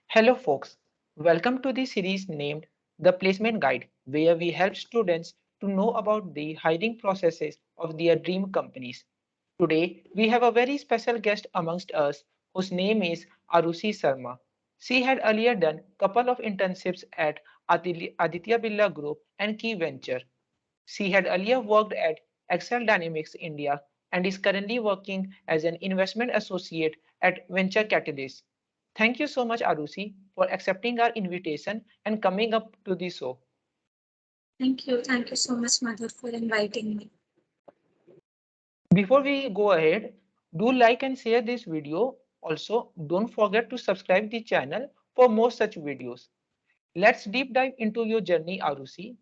Hello, folks. Welcome to the series named The Placement Guide, where we help students to know about the hiring processes of their dream companies. Today, we have a very special guest amongst us whose name is Aarushi Sharma. She had earlier done a couple of internships at Aditya Birla Group and Key Venture. She had earlier worked at Excel Dynamics India and is currently working as an investment associate at Venture Catalyst. Thank you so much, Arushi, for accepting our invitation and coming up to the show. Thank you. Thank you so much, Madhur, for inviting me. Before we go ahead, do like and share this video. Also, don't forget to subscribe the channel for more such videos. Let's deep dive into your journey, Arushi.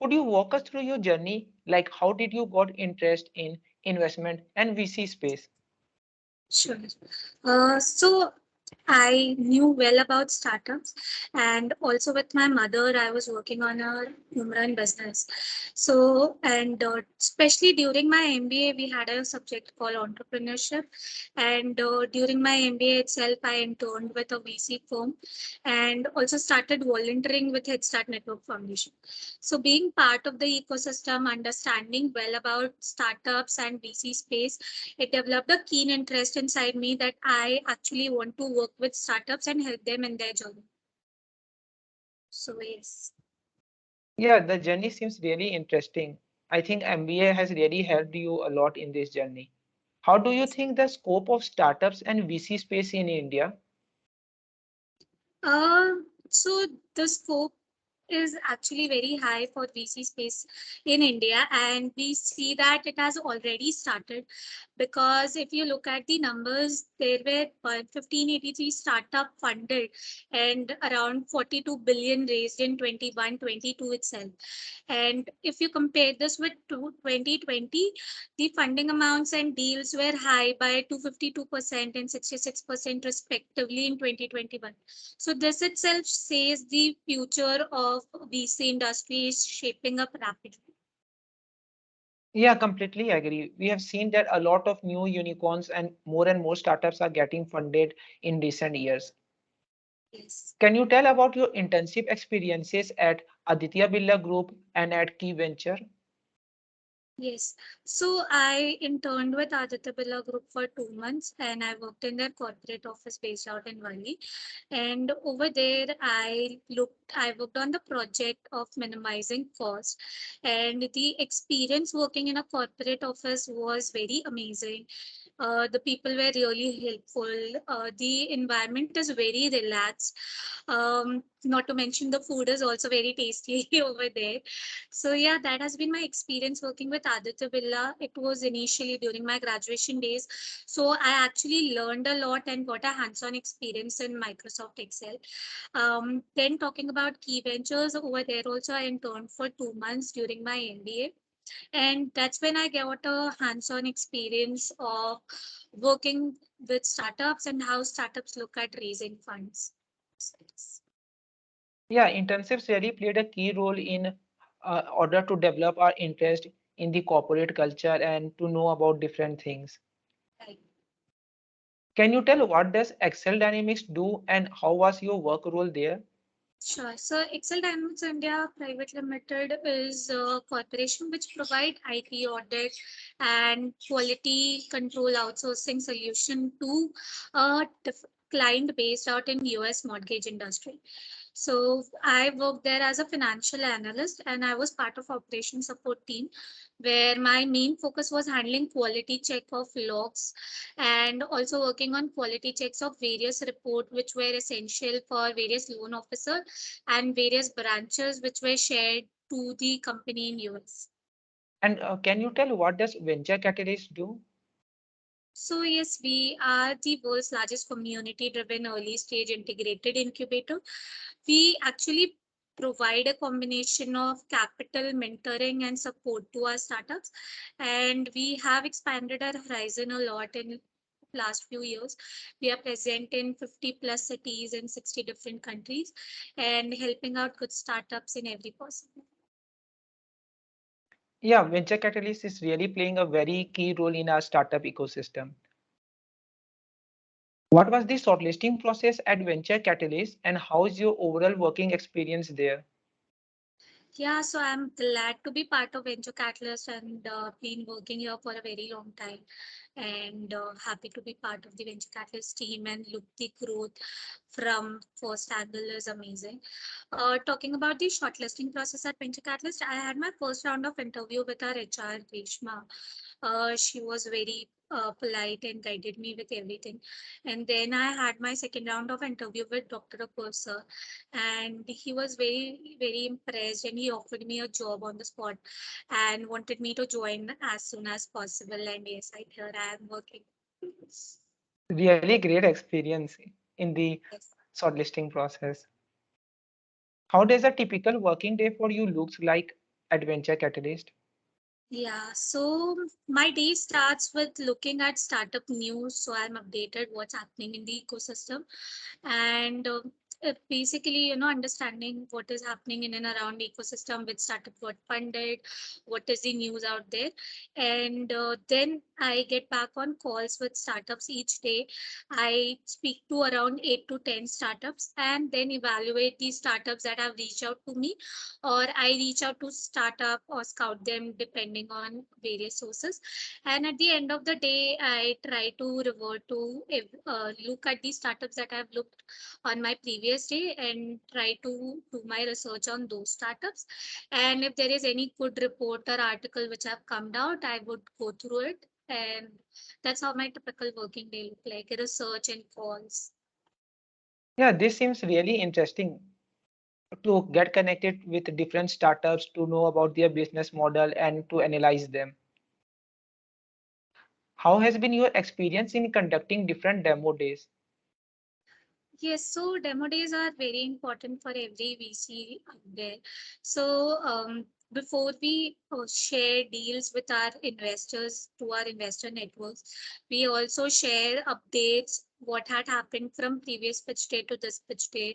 Could you walk us through your journey? Like how did you got interest in investment and VC space? Sure. So I knew well about startups, and also with my mother, I was working on a home business. So, and especially during my MBA, we had a subject called entrepreneurship. And during my MBA itself, I interned with a VC firm and also started volunteering with Headstart Network Foundation. So, being part of the ecosystem, understanding well about startups and VC space, it developed a keen interest inside me that I actually want to work with startups and help them in their journey. So, yes. Yeah, the journey seems really interesting. I think MBA has really helped you a lot in this journey. How do you think the scope of startups and VC space in India? Uh, so the scope is actually very high for VC space in India, and we see that it has already started because if you look at the numbers, there were 1583 startup funded and around 42 billion raised in 21-22 itself. And if you compare this with 2020, the funding amounts and deals were high by 252% and 66% respectively in 2021. So this itself says the future of VC industry is shaping up rapidly. Yeah, completely agree. We have seen that a lot of new unicorns and more startups are getting funded in recent years. Yes. Can you tell about your internship experiences at Aditya Birla Group and at Key Venture? Yes. So I interned with Aditya Birla Group for 2 months and I worked in their corporate office based out in Bali. And over there, I worked on the project of minimizing cost. And the experience working in a corporate office was very amazing. The people were really helpful. The environment is very relaxed. Not to mention the food is also very tasty over there. So yeah, that has been my experience working with Aditya Birla. It was initially during my graduation days. So I actually learned a lot and got a hands-on experience in Microsoft Excel. Then talking about key ventures over there also I interned for 2 months during my MBA. And that's when I got a hands-on experience of working with startups and how startups look at raising funds. Yeah, internships really played a key role in order to develop our interest in the corporate culture and to know about different things. Right. Can you tell what does Excel Dynamics do and how was your work role there? Sure. So Excel Dynamics India Private Limited is a corporation which provide IT audit and quality control outsourcing solution to a client based out in US mortgage industry. So I worked there as a financial analyst and I was part of operation support team where my main focus was handling quality check of logs and also working on quality checks of various reports which were essential for various loan officers and various branches which were shared to the company in US. And can you tell what does venture capitalists do? So yes, we are the world's largest community-driven early-stage integrated incubator. We actually provide a combination of capital, mentoring, and support to our startups. And we have expanded our horizon a lot in last few years. We are present in 50 plus cities in 60 different countries and helping out good startups in every possible. Yeah, venture catalyst is really playing a very key role in our startup ecosystem. What was the shortlisting process at Venture Catalyst and how is your overall working experience there? Yeah, so I'm glad to be part of Venture Catalyst and been working here for a very long time, and happy to be part of the Venture Catalyst team and look the growth from first angle is amazing. Talking about the shortlisting process at Venture Catalyst, I had my first round of interview with our HR, Reshma. She was very polite and guided me with everything. And then I had my second round of interview with Dr. Akur, and he was very, very impressed and he offered me a job on the spot and wanted me to join as soon as possible. And yes, here I am working. Really great experience in the Yes. shortlisting process. How does a typical working day for you looks like at Venture Catalyst? Yeah, so my day starts with looking at startup news, so I'm updated what's happening in the ecosystem, and basically, understanding what is happening in and around the ecosystem, which startup got funded, what is the news out there, and then I get back on calls with startups each day. I speak to around 8 to 10 startups, and then evaluate these startups that have reached out to me, or I reach out to startup or scout them depending on various sources. And at the end of the day, I try to revert to look at the startups that I've looked on my previous day and try to do my research on those startups. And if there is any good report or article which have come out, I would go through it. And that's how my typical working day look like, research and calls. Yeah, this seems really interesting to get connected with different startups, to know about their business model and to analyze them. How has been your experience in conducting different demo days? Yes, so demo days are very important for every VC out there. So before we share deals with our investors to our investor networks, we also share updates, what had happened from previous pitch day to this pitch day,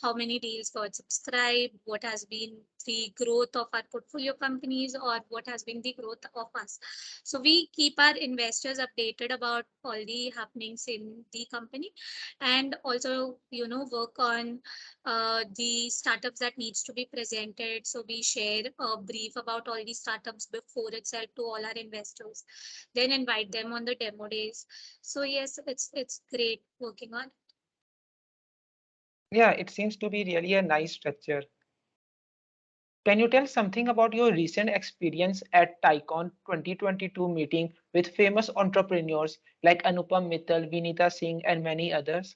how many deals got subscribed, what has been the growth of our portfolio companies, or what has been the growth of us. So we keep our investors updated about all the happenings in the company, and also work on the startups that needs to be presented. So we share a brief about all the startups before itself to all our investors, then invite them on the demo days. So yes, it's great working on. Yeah, it seems to be really a nice structure. Can you tell something about your recent experience at tiecon 2022 meeting with famous entrepreneurs like Anupam Mittal, Vineeta Singh, and many others?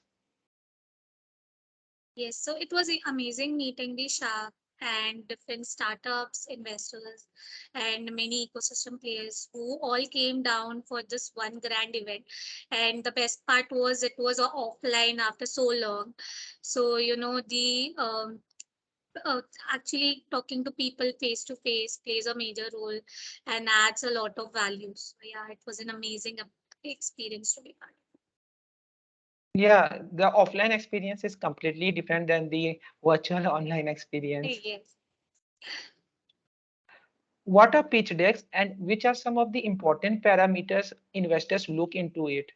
Yes, so it was amazing meeting the shark and different startups, investors, and many ecosystem players who all came down for this one grand event. And the best part was it was offline after so long. So, the uh, actually talking to people face to face plays a major role and adds a lot of value. So, yeah, it was an amazing experience to be part Yeah, the offline experience is completely different than the virtual online of. experience. Yes. What are pitch decks and which are some of the important parameters investors look into it?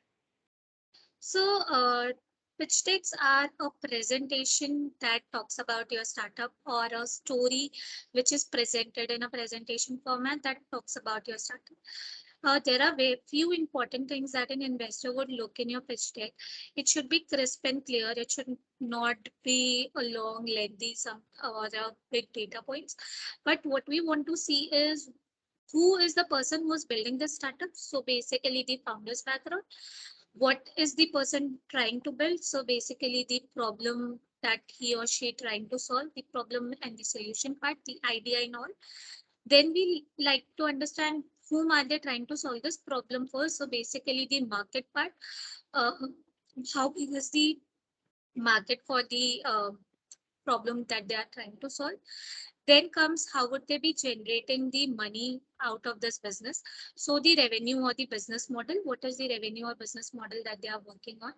So, pitch decks are a presentation that talks about your startup, or a story which is presented in a presentation format that talks about your startup. There are very few important things that an investor would look in your pitch deck. It should be crisp and clear. It should not be a long, lengthy, some or a big data points. But what we want to see is who is the person who is building this startup. So basically, the founder's background, what is the person trying to build. So basically the problem that he or she trying to solve, the problem and the solution part, the idea and all. Then we like to understand whom are they trying to solve this problem for. So basically the market part, uh, how big is the market for the problem that they are trying to solve. Then comes how would they be generating the money out of this business. So the revenue or the business model, what is the revenue or business model that they are working on?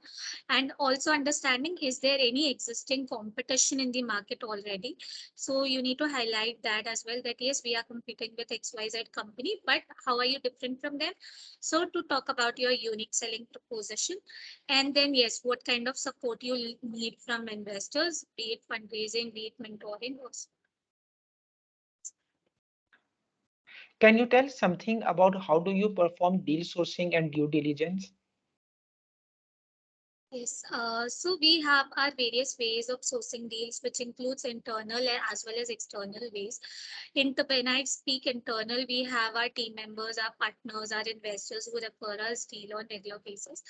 And also understanding, is there any existing competition in the market already? So you need to highlight that as well, that yes, we are competing with XYZ company, but how are you different from them? So to talk about your unique selling proposition, and then yes, what kind of support you need from investors, be it fundraising, be it mentoring, or Can you tell something about how do you perform deal sourcing and due diligence? yes, so we have our various ways of sourcing deals, which includes internal as well as external ways. When I speak internal, we have our team members, our partners, our investors who refer us deal on regular basis.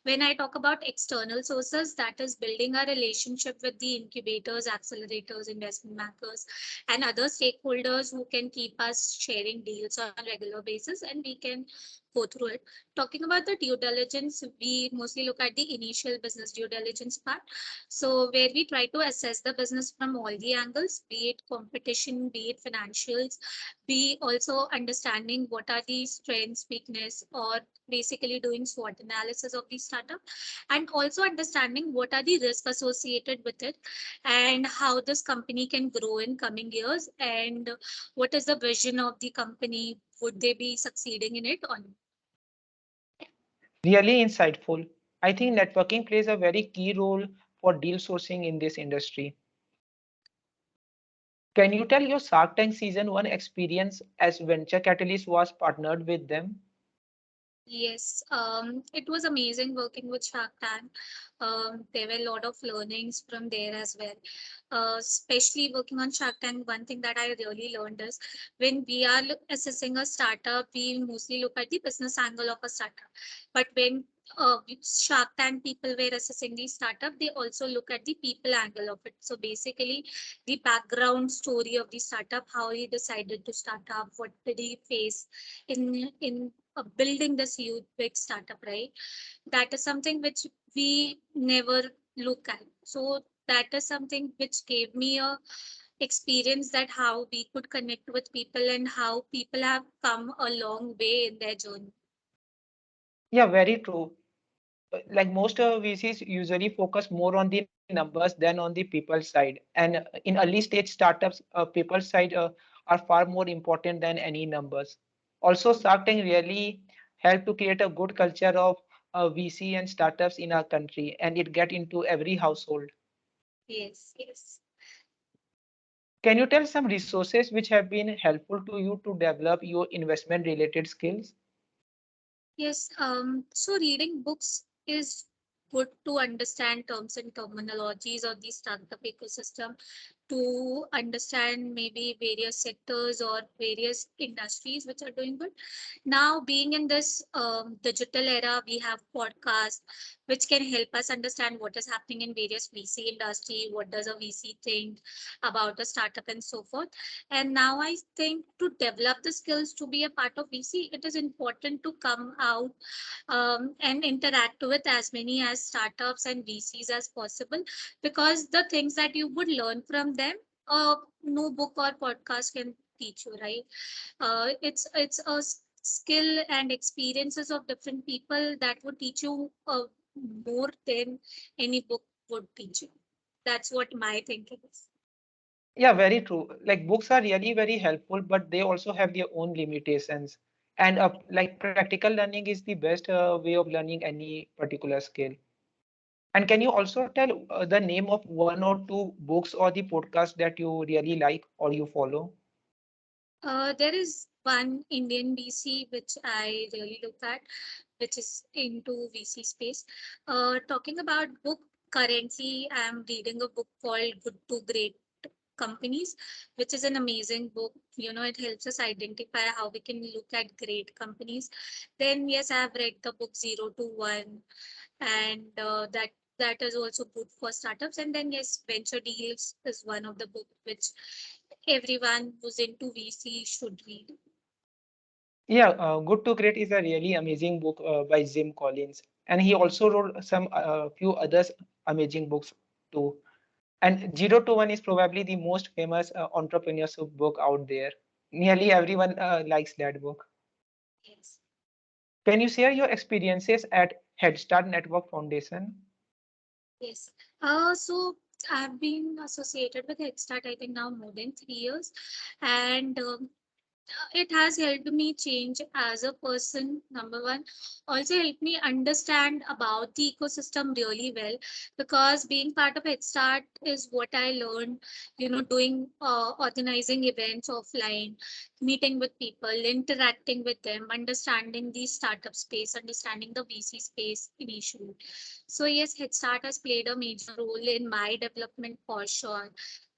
When I talk about external sources, that is building a relationship with the incubators, accelerators, investment bankers, and other stakeholders who can keep us sharing deals on regular basis, and we can go through it. Talking about the due diligence, we mostly look at the initial business due diligence part. So where we try to assess the business from all the angles, be it competition, be it financials, be also understanding what are the strengths, weakness, or basically doing SWOT analysis of the startup, and also understanding what are the risks associated with it, and how this company can grow in coming years, and what is the vision of the company, would they be succeeding in it or not. Really insightful. I think networking plays a very key role for deal sourcing in this industry. Can you tell your Shark Tank season 1 experience as Venture Catalyst was partnered with them? Yes, it was amazing working with Shark Tank. There were a lot of learnings from there as well. Especially working on Shark Tank, one thing that I really learned is when we are assessing a startup, we mostly look at the business angle of a startup. But when Shark Tank people were assessing the startup, they also look at the people angle of it. So basically, the background story of the startup, how he decided to start up, what did he face in building this huge big startup, right? That is something which we never look at. So that is something which gave me a experience that how we could connect with people and how people have come a long way in their journey. Yeah, very true. Like most VCs usually focus more on the numbers than on the people side. And in early stage startups, people side are far more important than any numbers. Also, Shark Tank really helped to create a good culture of VC and startups in our country, and it get into every household. Yes, yes. Can you tell some resources which have been helpful to you to develop your investment related skills? Yes, so reading books is good to understand terms and terminologies of the startup ecosystem, to understand maybe various sectors or various industries which are doing good. Now, being in this digital era, we have podcasts which can help us understand what is happening in various VC industry, what does a VC think about a startup and so forth. And now I think to develop the skills to be a part of VC, it is important to come out and interact with as many as startups and VCs as possible, because the things that you would learn from them, no book or podcast can teach you, right? It's a skill and experiences of different people that would teach you more than any book would teach you. That's what my thinking is. Yeah, very true. Like books are really very helpful, but they also have their own limitations. And like practical learning is the best way of learning any particular skill. And can you also tell the name of one or two books or the podcast that you really like or you follow? There is one Indian VC which I really look at, which is into VC space. Talking about book, currently I'm reading a book called Good to Great Companies, which is an amazing book. You know, it helps us identify how we can look at great companies. Then yes, I have read the book 0 to 1, and that is also good for startups. And then yes, Venture Deals is one of the book which everyone who's into VC should read. Yeah, Good to Great is a really amazing book by Jim Collins. And he also wrote some few others amazing books too. And 0 to 1 is probably the most famous entrepreneurship book out there. Nearly everyone likes that book. Yes. Can you share your experiences at Headstart Network Foundation? Yes. So I've been associated with Headstart, I think now more than 3 years, and it has helped me change as a person. Number one, also helped me understand about the ecosystem really well, because being part of Head Start is what I learned. Doing organizing events offline, meeting with people, interacting with them, understanding the startup space, understanding the VC space initially. So yes, Head Start has played a major role in my development for sure.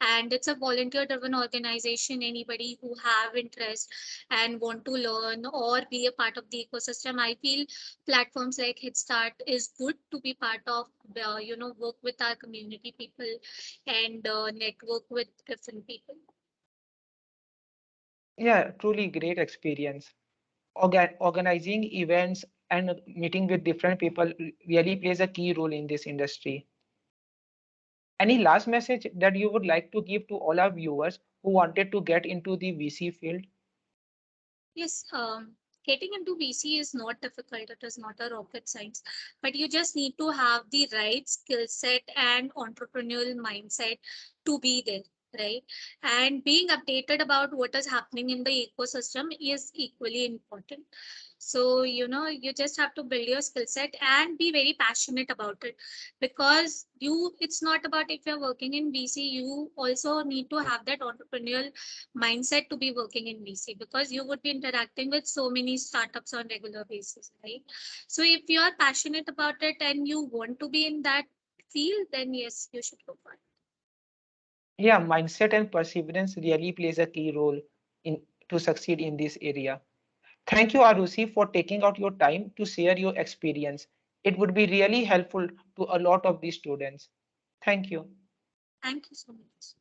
And it's a volunteer driven organization. Anybody who have interest and want to learn or be a part of the ecosystem, I feel platforms like Head Start is good to be part of. Work with our community people and network with different people. Yeah, truly great experience. Organizing events and meeting with different people really plays a key role in this industry. Any last message that you would like to give to all our viewers who wanted to get into the VC field? Yes, getting into VC is not difficult. It is not a rocket science, but you just need to have the right skill set and entrepreneurial mindset to be there, right? And being updated about what is happening in the ecosystem is equally important. So, you just have to build your skill set and be very passionate about it, because it's not about if you're working in VC, you also need to have that entrepreneurial mindset to be working in VC, because you would be interacting with so many startups on regular basis, right? So if you are passionate about it and you want to be in that field, then yes, you should go for it. Yeah, mindset and perseverance really plays a key role in to succeed in this area. Thank you, Arushi, for taking out your time to share your experience. It would be really helpful to a lot of these students. Thank you. Thank you so much.